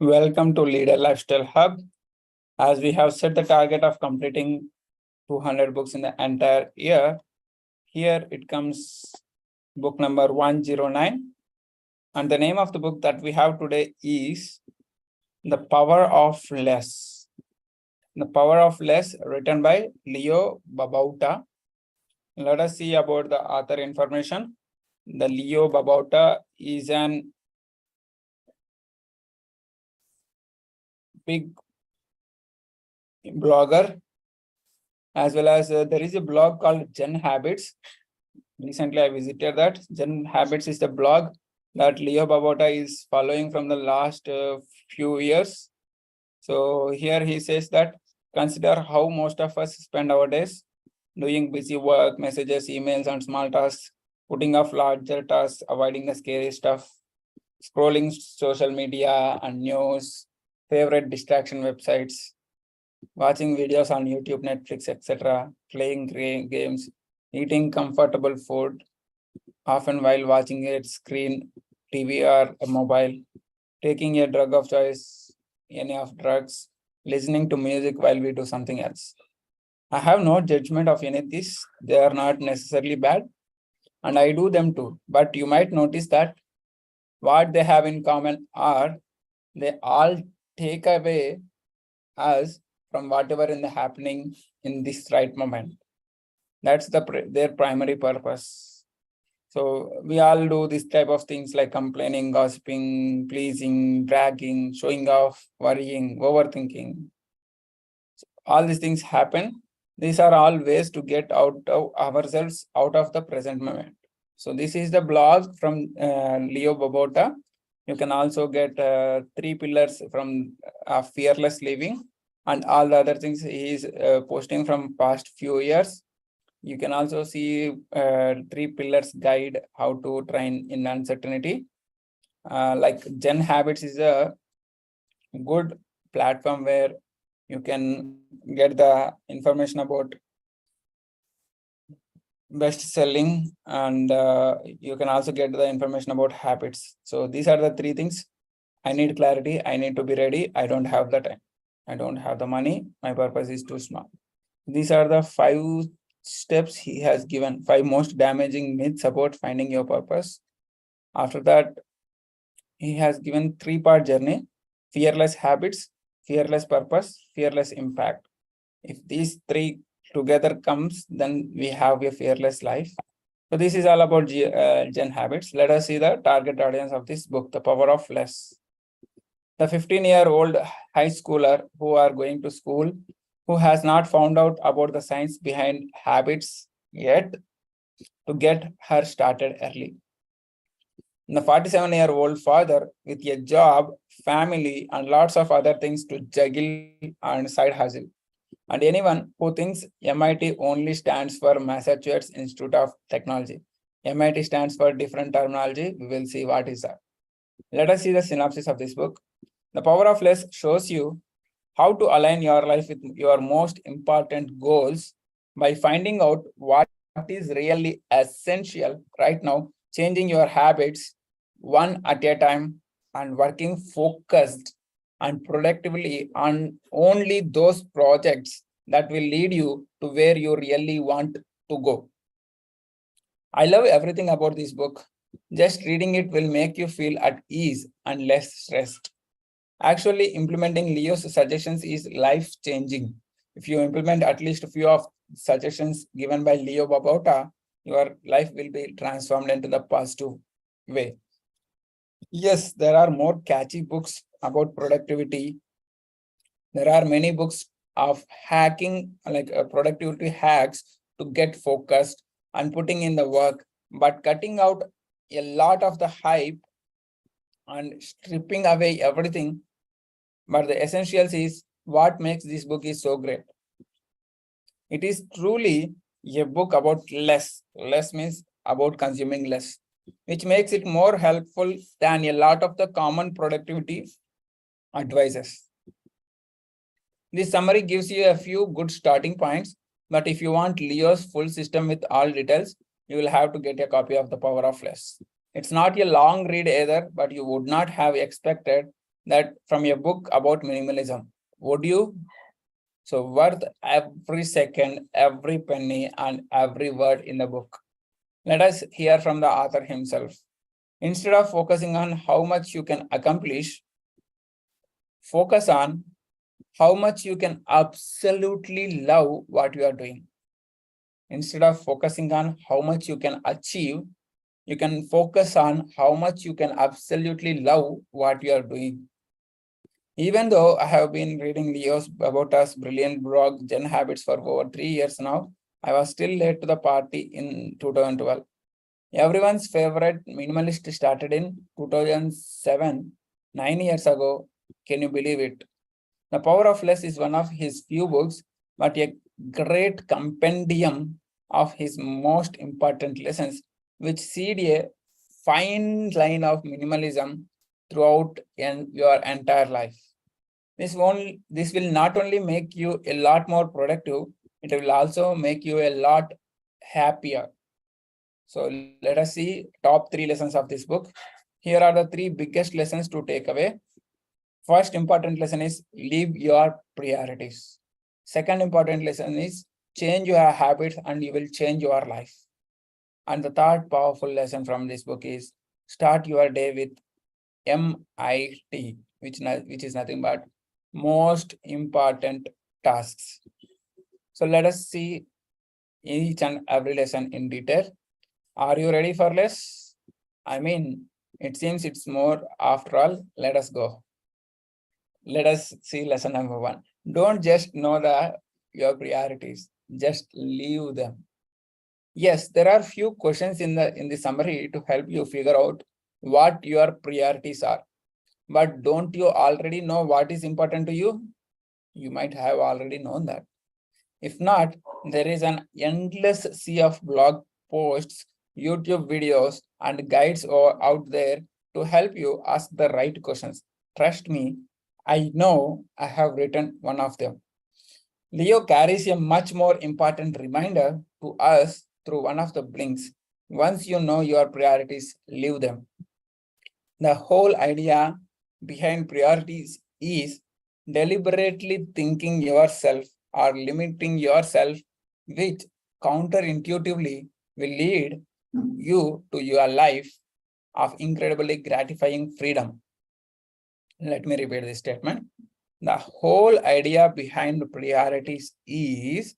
Welcome to Leader Lifestyle Hub. As we have set the target of completing 200 books in the entire year, here it comes book number 109. And the name of the book that we have today is The Power of Less. The Power of Less, written by Leo Babauta. Let us see about the author information. The Leo Babauta is an big blogger, as well as there is a blog called Gen Habits. Recently, I visited that. Gen Habits is the blog that Leo Babauta is following from the last few years. So here he says that consider how most of us spend our days doing busy work, messages, emails, and small tasks, putting off larger tasks, avoiding the scary stuff, scrolling social media and news, favorite distraction websites, watching videos on YouTube, Netflix, etc., playing games, eating comfortable food, often while watching a screen, TV or a mobile, taking a drug of choice, any of drugs, listening to music while we do something else. I have no judgment of any of this. They are not necessarily bad, and I do them too. But you might notice that what they have in common are they all take away us from whatever is happening in this right moment. That's their primary purpose. So we all do this type of things like complaining, gossiping, pleasing, bragging, showing off, worrying, overthinking. All these things happen. These are all ways to get out of ourselves, out of the present moment. So this is the blog from Leo Babauta. You can also get 3 pillars from fearless living and all the other things he is posting from past few years. You can also see 3 pillars guide how to train in uncertainty. Like Gen Habits is a good platform where you can get the information about best selling, and you can also get the information about habits. So these are the 3 things. I need clarity. I need to be ready. I don't have the time. I don't have the money. My purpose is too small. These are the 5 steps he has given, 5 most damaging myths about finding your purpose. After that, he has given 3-part journey: fearless habits, fearless purpose, fearless impact. If these 3 together comes, then we have a fearless life. So this is all about Gen Habits. Let us see the target audience of this book, The Power of Less. The 15-year-old high schooler who are going to school, who has not found out about the science behind habits yet, to get her started early. The 47-year-old father with a job, family, and lots of other things to juggle and side hustle. And anyone who thinks MIT only stands for Massachusetts Institute of Technology. MIT stands for different terminology. We will see what is that. Let us see the synopsis of this book. The Power of Less shows you how to align your life with your most important goals by finding out what is really essential right now, changing your habits one at a time, and working focused and productively on only those projects that will lead you to where you really want to go. I love everything about this book. Just reading it will make you feel at ease and less stressed. Actually, implementing Leo's suggestions is life-changing. If you implement at least a few of suggestions given by Leo Babauta, your life will be transformed into the positive way. Yes, there are more catchy books about productivity. There are many books of hacking, like productivity hacks to get focused and putting in the work, but cutting out a lot of the hype and stripping away everything. But the essentials is what makes this book is so great. It is truly a book about less. Less means about consuming less, which makes it more helpful than a lot of the common productivity advices. This summary gives you a few good starting points, but if you want Leo's full system with all details, you will have to get a copy of The Power of Less. It's not a long read either, but you would not have expected that from a book about minimalism. Would you? So worth every second, every penny, and every word in the book. Let us hear from the author himself. Instead of focusing on how much you can accomplish, focus on how much you can absolutely love what you are doing. Instead of focusing on how much you can achieve, you can focus on how much you can absolutely love what you are doing. Even though I have been reading Leo's Babauta's brilliant blog, Gen Habits, for over 3 years now, I was still late to the party in 2012. Everyone's favorite minimalist started in 2007, 9 years ago. Can you believe it? The Power of Less is one of his few books, but a great compendium of his most important lessons, which seed a fine line of minimalism throughout your entire life. This will not only make you a lot more productive, it will also make you a lot happier. So let us see top 3 lessons of this book. Here are the 3 biggest lessons to take away. First important lesson is leave your priorities. Second important lesson is change your habits and you will change your life. And the third powerful lesson from this book is start your day with MIT, which is nothing but most important tasks. So let us see each and every lesson in detail. Are you ready for less? I mean, it seems it's more after all. Let us go. Let us see lesson number 1. Don't just know your priorities, just leave them. Yes, there are few questions in the summary to help you figure out what your priorities are. But don't you already know what is important to you? You might have already known that. If not, there is an endless sea of blog posts, YouTube videos, and guides out there to help you ask the right questions. Trust me, I know I have written one of them. Leo carries a much more important reminder to us through one of the blinks. Once you know your priorities, leave them. The whole idea behind priorities is deliberately thinking yourself or limiting yourself, which counterintuitively will lead you to your life of incredibly gratifying freedom. Let me repeat this statement. The whole idea behind priorities is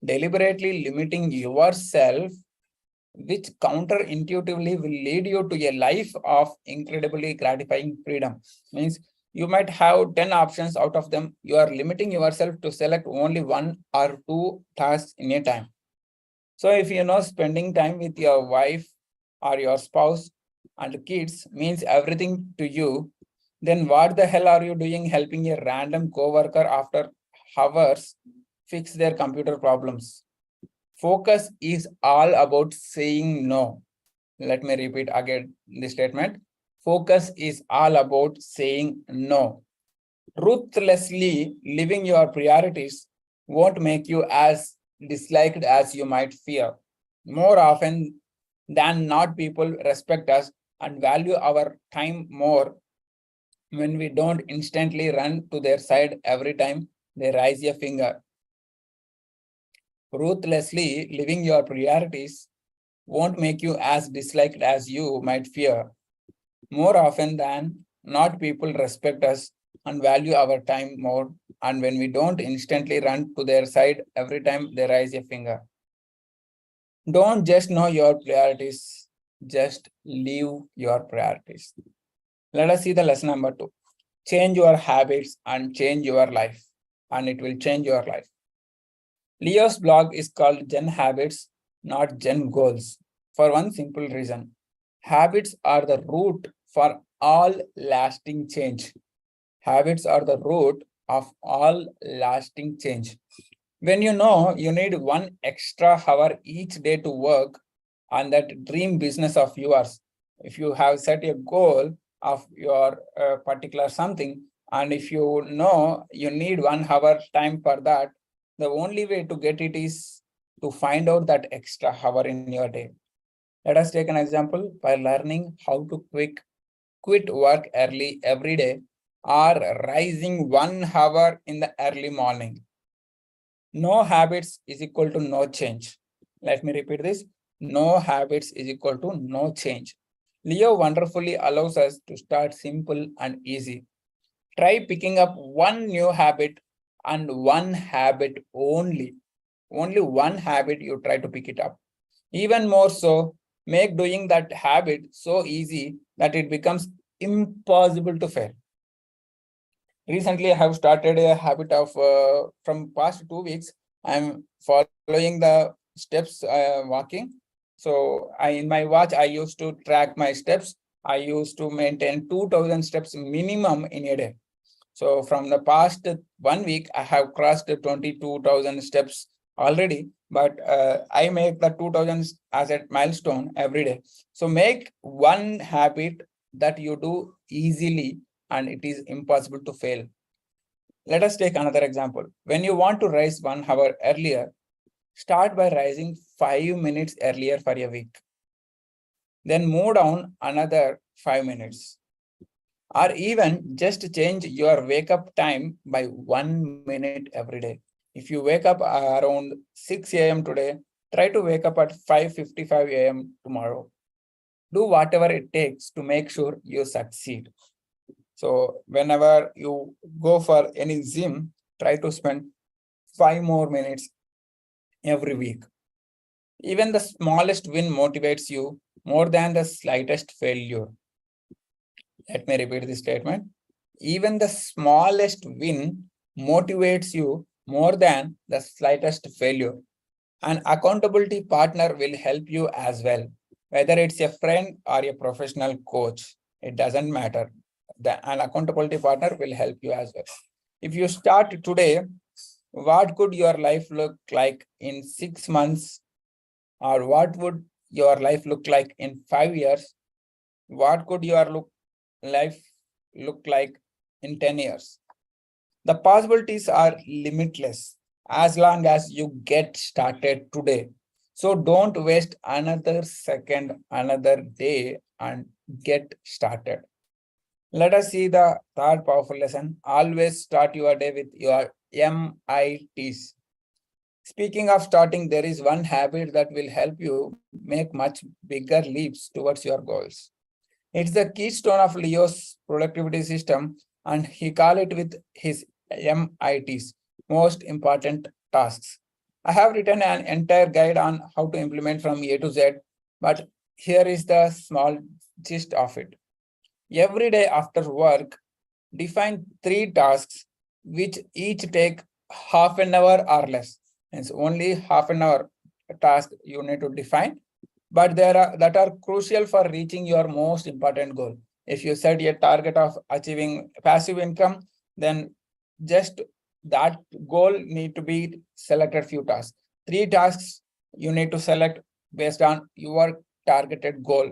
deliberately limiting yourself, which counterintuitively will lead you to a life of incredibly gratifying freedom. Means you might have 10 options. Out of them, you are limiting yourself to select only 1 or 2 tasks in a time. So if you know spending time with your wife or your spouse and kids means everything to you, then what the hell are you doing helping a random coworker after hours fix their computer problems? Focus is all about saying no. Let me repeat again this statement. Focus is all about saying no. Ruthlessly living your priorities won't make you as disliked as you might fear. More often than not, people respect us and value our time more when we don't instantly run to their side every time they raise a finger. Ruthlessly living your priorities won't make you as disliked as you might fear. More often than not, people respect us and value our time more, and when we don't instantly run to their side every time they raise a finger. Don't just know your priorities, just leave your priorities. Let us see the lesson number 2. Change your habits and change your life, and it will change your life. Leo's blog is called Gen Habits, not Gen Goals, for one simple reason. Habits are the root for all lasting change. Habits are the root of all lasting change. When you know you need 1 extra hour each day to work on that dream business of yours, if you have set a goal of your particular something, and if you know you need 1 hour time for that, the only way to get it is to find out that extra hour in your day. Let us take an example by learning how to quit work early every day. or rising 1 hour in the early morning. No habits is equal to no change. Let me repeat this. No habits is equal to no change. Leo wonderfully allows us to start simple and easy. Try picking up one new habit and one habit only. Only one habit you try to pick it up. Even more so, make doing that habit so easy that it becomes impossible to fail. Recently, I have started a habit of from past 2 weeks. I'm following the steps walking. So in my watch, I used to track my steps. I used to maintain 2,000 steps minimum in a day. So from the past 1 week, I have crossed 22,000 steps already, but I make the 2,000 as a milestone every day. So make one habit that you do easily and it is impossible to fail. Let us take another example. When you want to rise 1 hour earlier, start by rising 5 minutes earlier for a week. Then move down another 5 minutes. Or even just change your wake up time by 1 minute every day. If you wake up around 6 a.m. today, try to wake up at 5:55 a.m. tomorrow. Do whatever it takes to make sure you succeed. So whenever you go for any gym, try to spend 5 more minutes every week. Even the smallest win motivates you more than the slightest failure. Let me repeat this statement. Even the smallest win motivates you more than the slightest failure. An accountability partner will help you as well, whether it's a friend or a professional coach. It doesn't matter. An accountability partner will help you as well. If you start today, what could your life look like in 6 months? Or what would your life look like in 5 years? What could your life look like in 10 years? The possibilities are limitless as long as you get started today. So don't waste another second, another day, and get started. Let us see the third powerful lesson. Always start your day with your MITs. Speaking of starting, there is one habit that will help you make much bigger leaps towards your goals. It's the keystone of Leo's productivity system, and he call it with his MITs, most important tasks. I have written an entire guide on how to implement from A to Z, but here is the small gist of it. Every day after work, define 3 tasks which each take half an hour or less. It's only half an hour task you need to define, but there are that are crucial for reaching your most important goal. If you set a target of achieving passive income, then just that goal need to be selected few tasks. 3 tasks you need to select based on your targeted goal.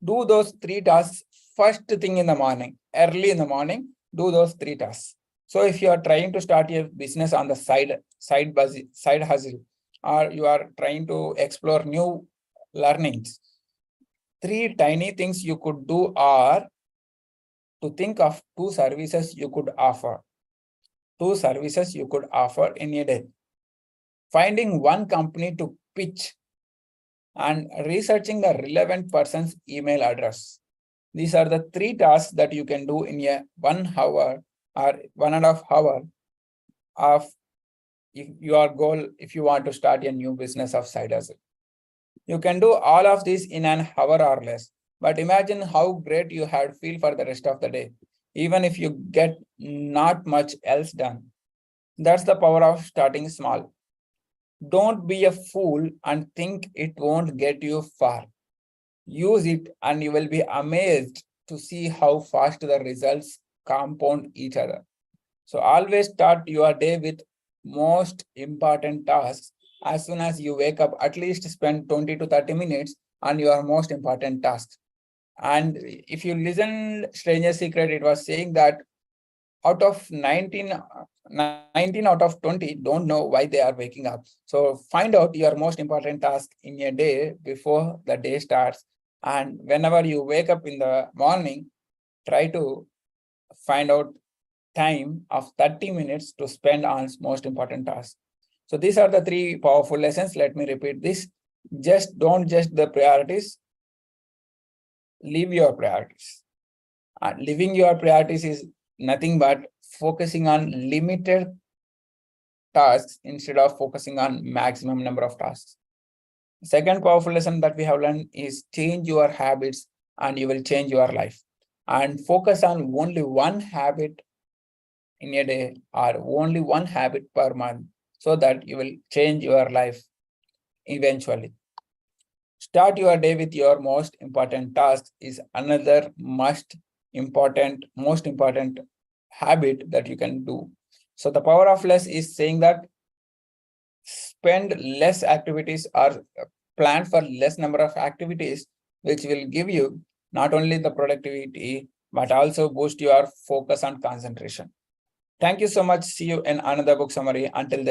Do those 3 tasks first thing in the morning, early in the morning, do those 3 tasks. So if you are trying to start a business on the side hustle, or you are trying to explore new learnings, 3 tiny things you could do are to think of 2 services you could offer. 2 services you could offer in a day. Finding one company to pitch and researching the relevant person's email address. These are the 3 tasks that you can do in a 1 hour or 1.5 hour of your goal if you want to start a new business of side hustle. You can do all of this in an hour or less, but imagine how great you had feel for the rest of the day, even if you get not much else done. That's the power of starting small. Don't be a fool and think it won't get you far. Use it and you will be amazed to see how fast the results compound each other. So always start your day with most important tasks. As soon as you wake up, at least spend 20 to 30 minutes on your most important tasks. And if you listen Stranger Secret, it was saying that out of 19 out of 20 don't know why they are waking up. So find out your most important task in a day before the day starts. And whenever you wake up in the morning, try to find out time of 30 minutes to spend on most important tasks. So these are the three powerful lessons. Let me repeat this. Don't just the priorities, leave your priorities. Living your priorities is nothing but focusing on limited tasks instead of focusing on maximum number of tasks. Second powerful lesson that we have learned is change your habits and you will change your life. And focus on only one habit in a day or only one habit per month so that you will change your life eventually. Start your day with your most important task is another most important habit that you can do. So the power of less is saying that spend less activities or plan for less number of activities, which will give you not only the productivity, but also boost your focus and concentration. Thank you so much. See you in another book summary. Until then.